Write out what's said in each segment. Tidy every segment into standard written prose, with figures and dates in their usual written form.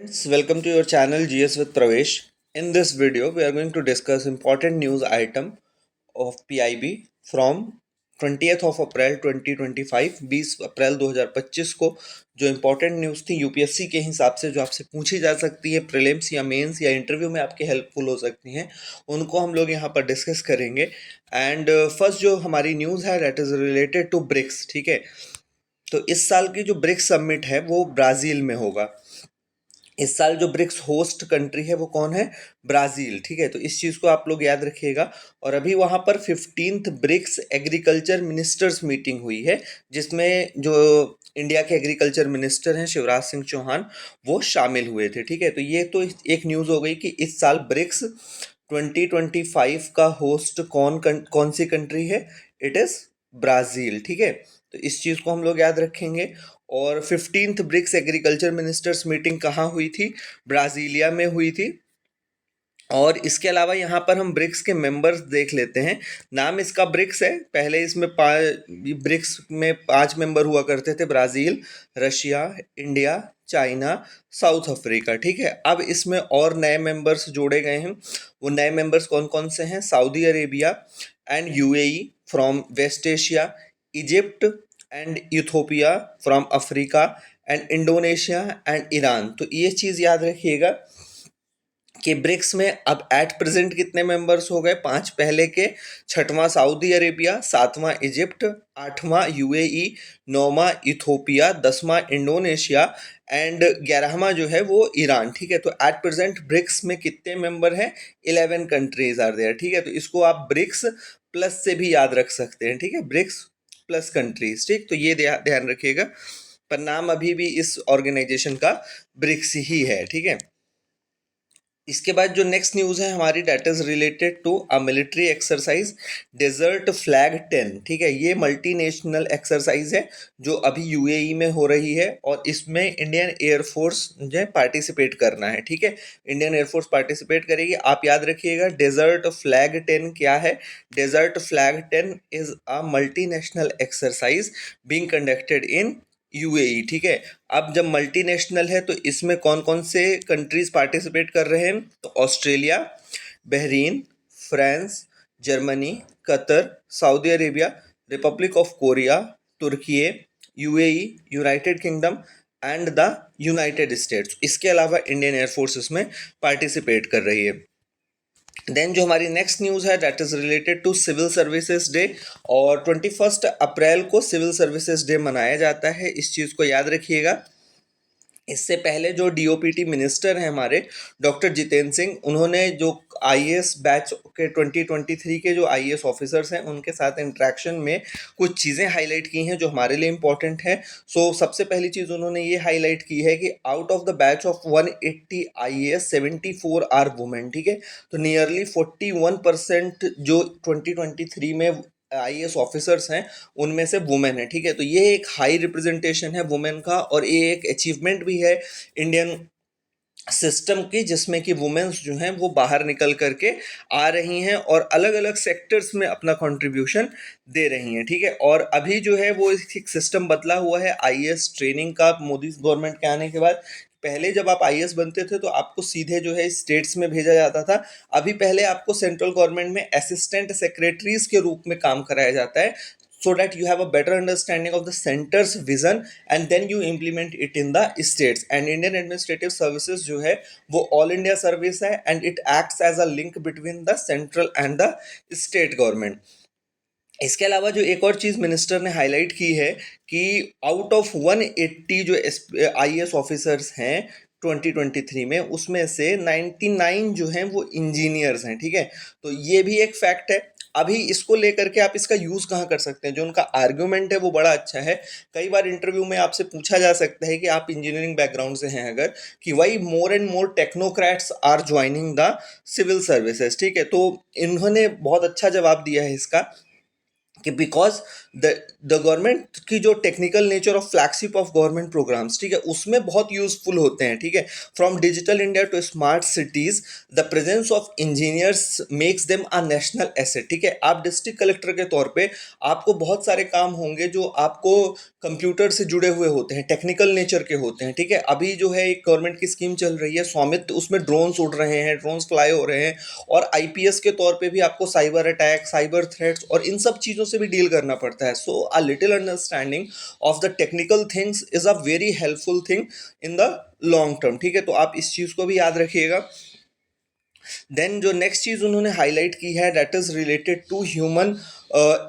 Friends, welcome to your channel GS with Pravesh. In this video, we are going to discuss important news item of PIB from 20th of April 2025 20 अप्रैल 2025 को जो important news थी UPSC के हिसाब से जो आपसे पूछी जा सकती है प्रीलिम्स या मेंस या इंटरव्यू में आपके हेल्पफुल हो सकती हैं उनको हम लोग यहाँ पर डिस्कस करेंगे। एंड फर्स्ट जो हमारी न्यूज़ है that is related to BRICS. ठीक है, तो इस साल की जो ब्रिक्स समिट है वो ब्राज़ील में होगा। इस साल जो ब्रिक्स होस्ट कंट्री है वो कौन है? ब्राज़ील। ठीक है, तो इस चीज़ को आप लोग याद रखिएगा। और अभी वहाँ पर 15th BRICS agriculture ministers meeting हुई है जिसमें जो इंडिया के एग्रीकल्चर मिनिस्टर हैं शिवराज सिंह चौहान वो शामिल हुए थे। ठीक है, तो ये तो एक न्यूज़ हो गई कि इस साल ब्रिक्स 2025 का होस्ट कौन सी कंट्री है? It is Brazil. ठीक है, तो इस चीज़ को हम लोग याद रखेंगे। और 15th BRICS agriculture ministers meeting कहाँ हुई थी? ब्राज़ीलिया में हुई थी। और इसके अलावा यहाँ पर हम ब्रिक्स के मेंबर्स देख लेते हैं। नाम इसका ब्रिक्स है, पहले इसमें ब्रिक्स में 5 मेंबर हुआ करते थे, Brazil, Russia, India, China, south Africa. ठीक है, अब इसमें और नए मेंबर्स जोड़े गए हैं। वो नए मेंबर्स कौन कौन से हैं? Saudi Arabia and UAE from West Asia, Egypt and Ethiopia from Africa and Indonesia and Iran. तो ये चीज़ याद रखिएगा कि ब्रिक्स में अब एट प्रेजेंट कितने मेंबर्स हो गए? 5 पहले के, छठवां सऊदी अरेबिया, सातवां इजिप्ट, आठवां यूएई, नौवां इथोपिया, 10वां इंडोनेशिया एंड 11वां जो है वो ईरान। ठीक है, तो एट प्रेजेंट ब्रिक्स में कितने मेंबर हैं? 11 कंट्रीज आर देयर। ठीक है, तो इसको आप ब्रिक्स प्लस से भी याद रख सकते हैं। ठीक है, ब्रिक्स प्लस कंट्रीज। ठीक, तो ये ध्यान रखिएगा, पर नाम अभी भी इस ऑर्गेनाइजेशन का ब्रिक्स ही है। ठीक है, इसके बाद जो नेक्स्ट न्यूज़ है हमारी that is related to a military exercise desert flag 10। ठीक है, ये मल्टीनेशनल एक्सरसाइज है जो अभी यूएई में हो रही है और इसमें इंडियन एयरफोर्स जो है पार्टिसिपेट करना है। ठीक है, इंडियन एयरफोर्स पार्टिसिपेट करेगी। आप याद रखिएगा डेजर्ट फ्लैग 10 क्या है? Desert flag 10 is a multinational exercise being conducted in UAE. ठीक है, अब जब मल्टीनेशनल है तो इसमें कौन कौन से कंट्रीज पार्टिसिपेट कर रहे हैं? तो Australia, Bahrain, France, Germany, Qatar, Saudi Arabia, Republic of Korea, Turkey, UAE, United Kingdom and the United States. इसके अलावा इंडियन एयरफोर्स इसमें पार्टिसिपेट कर रही है। देन जो हमारी नेक्स्ट न्यूज़ है that is related to civil services day. और 21 अप्रैल को सिविल सर्विसेज डे मनाया जाता है, इस चीज़ को याद रखिएगा। इससे पहले जो डीओपीटी मिनिस्टर हैं हमारे डॉक्टर जितेंद्र सिंह, उन्होंने जो आईएएस बैच के 2023 के जो आईएएस ऑफिसर्स हैं उनके साथ इंटरेक्शन में कुछ चीज़ें हाईलाइट की हैं जो हमारे लिए इम्पोर्टेंट है। सो सबसे पहली चीज़ उन्होंने ये हाईलाइट की है कि out of the batch of 180 IAS 74 are women. ठीक है, तो नियरली 41% जो 2023 में आईएएस ऑफिसर्स हैं उनमें से वुमेन है। ठीक है, तो ये एक हाई रिप्रेजेंटेशन है वुमेन का और ये एक अचीवमेंट भी है इंडियन सिस्टम की जिसमें कि वुमेन्स जो हैं वो बाहर निकल करके आ रही हैं और अलग अलग सेक्टर्स में अपना कंट्रीब्यूशन दे रही हैं। ठीक है, और अभी जो है वो एक सिस्टम बदला हुआ है आईएएस ट्रेनिंग का मोदी गवर्नमेंट के आने के बाद। पहले जब आप आईएएस बनते थे तो आपको सीधे जो है स्टेट्स में भेजा जाता था। अभी पहले आपको सेंट्रल गवर्नमेंट में असिस्टेंट सेक्रेटरीज के रूप में काम कराया जाता है so that you have a better understanding of the center's vision and then you implement it in the states। and Indian administrative services जो है वो ऑल इंडिया सर्विस है and it acts as a link between the central and the state government। इसके अलावा जो एक और चीज़ minister ने हाईलाइट की है कि आउट ऑफ 180 जो आईएएस ऑफिसर्स हैं 2023 में उसमें से 99 जो हैं वो इंजीनियर्स हैं। ठीक है, तो ये भी एक फैक्ट है। अभी इसको लेकर के आप इसका यूज़ कहाँ कर सकते हैं? जो उनका आर्ग्यूमेंट है वो बड़ा अच्छा है। कई बार इंटरव्यू में आपसे पूछा जा सकता है कि आप इंजीनियरिंग बैकग्राउंड से हैं अगर, कि why more and more technocrats are joining the civil services. ठीक है, तो इन्होंने बहुत अच्छा जवाब दिया है इसका कि बिकॉज द गवर्नमेंट की जो technical nature of flagship of government programs, ठीक है, उसमें बहुत यूजफुल होते हैं, ठीक है। From Digital India to smart cities, the presence of engineers makes them a national asset, ठीक है। आप डिस्ट्रिक्ट कलेक्टर के तौर पे आपको बहुत सारे काम होंगे जो आपको कंप्यूटर से जुड़े हुए होते हैं, टेक्निकल नेचर के होते हैं, ठीक है। अभी जो है एक गवर्नमेंट की स्कीम चल रही है स्वामित्व, उसमें ड्रोन्स उड़ रहे हैं, ड्रोन्स फ्लाई हो रहे हैं, और आईपीएस के तौर पे भी आपको साइबर अटैक, साइबर थ्रेट्स और इन सब चीज़ों से भी डील करना पड़ता है। So a little understanding of the technical things is a very helpful thing in the long term, ठीक है। तो आप इस चीज़ को भी याद रखिएगा। देन जो नेक्स्ट चीज उन्होंने हाईलाइट की है that is related to human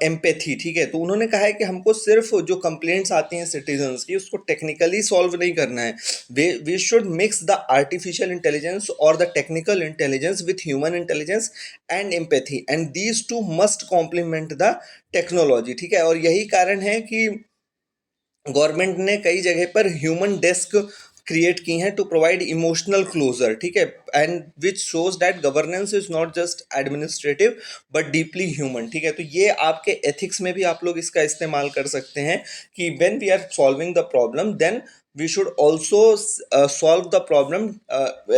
empathy, ठीक है। तो उन्होंने कहा है कि हमको सिर्फ जो कंप्लेंट्स आती हैं सिटीजन्स की उसको टेक्निकली सॉल्व नहीं करना है, we should mix the artificial intelligence और the technical intelligence with human intelligence and empathy, and these two must complement the technology, ठीक है। और यही कारण है कि गवर्नमेंट ने कई जगह पर ह्यूमन डेस्क क्रिएट की हैं टू प्रोवाइड इमोशनल क्लोजर, ठीक है, and which shows that governance is not just administrative but deeply human, ठीक है। तो ये आपके एथिक्स में भी आप लोग इसका इस्तेमाल कर सकते हैं कि when we are solving the problem then we should also solve the problem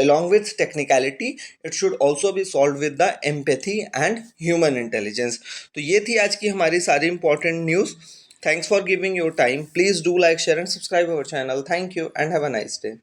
along with technicality. It should also be solved with the empathy and human intelligence. तो ये थी आज की हमारी सारी important news. Thanks for giving your time. Please do like, share and subscribe our channel. Thank you and have a nice day.